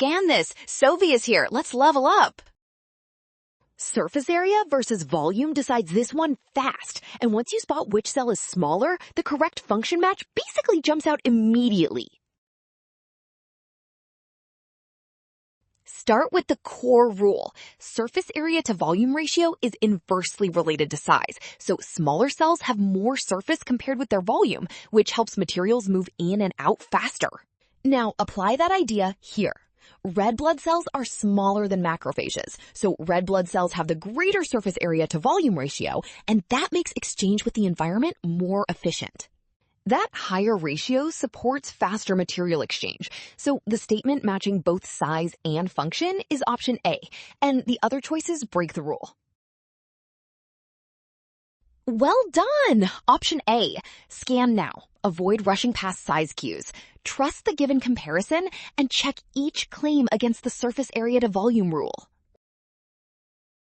scan this. Sovi is here. Let's level up. Surface area versus volume decides this one fast. And once you spot which cell is smaller, the correct function match basically jumps out immediately. Start with the core rule. Surface area to volume ratio is inversely related to size. So smaller cells have more surface compared with their volume, which helps materials move in and out faster. Now apply that idea here. Red blood cells are smaller than macrophages, so red blood cells have the greater surface area to volume ratio, and that makes exchange with the environment more efficient. That higher ratio supports faster material exchange, so the statement matching both size and function is option A, and the other choices break the rule. Well done! Option A. Scan now. Avoid rushing past size cues. Trust the given comparison and check each claim against the surface area to volume rule.